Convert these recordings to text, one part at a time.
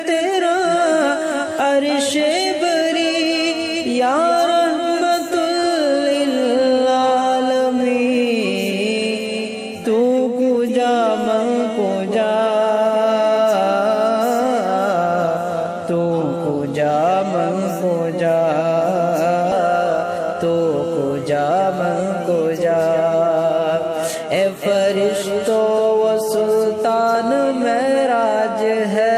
تیرا عرش بری یا رحمت للعالمین تو کجا من کجا تو کجا من کجا تو کجا من کجا اے فرشتوں و سلطان معراج ہے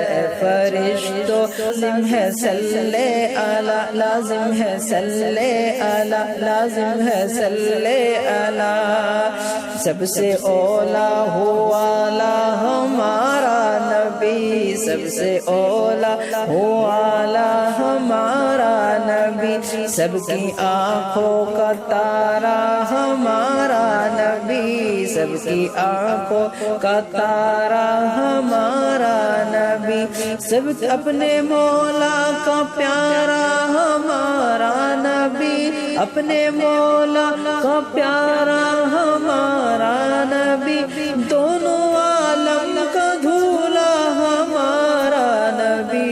اے فرشتوں لازم ہے صلی علی لازم ہے صلی علی لازم ہے صلی علی سب سے اولا ہو والا ہمارا نبی سب سے اولا ہو والا ہمارا نبی سب کی آنکھوں کا تارا ہمارا نبی سب کی آنکھوں کا تارا ہمارا نبی سب اپنے مولا کا پیارا ہمارا نبی اپنے مولا کا پیارا ہمارا نبی دونوں عالم کا دھولا ہمارا نبی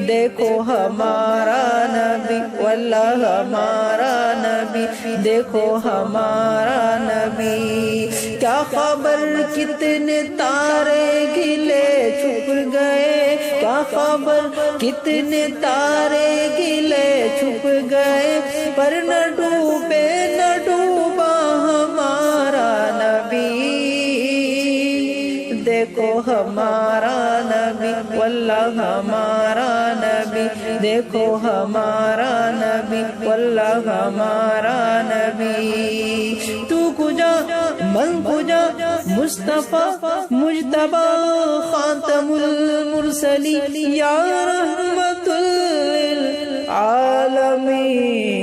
دیکھو ہمارا نبی واللہ ہمارا نبی دیکھو ہمارا نبی کیا خبر کتنے تارے گلے چھپ گئے کیا خبر کتنے تارے گلے چھپ گئے پر نہ ڈوبے نہ ڈوبا ہمارا نبی دیکھو ہمارا نبی واللہ ہمارا نبی دیکھو ہمارا نبی واللہ ہمارا نبی تو کجا من کجا مصطفیٰ مجتبی خاتم المرسلین یا رحمت للعالمین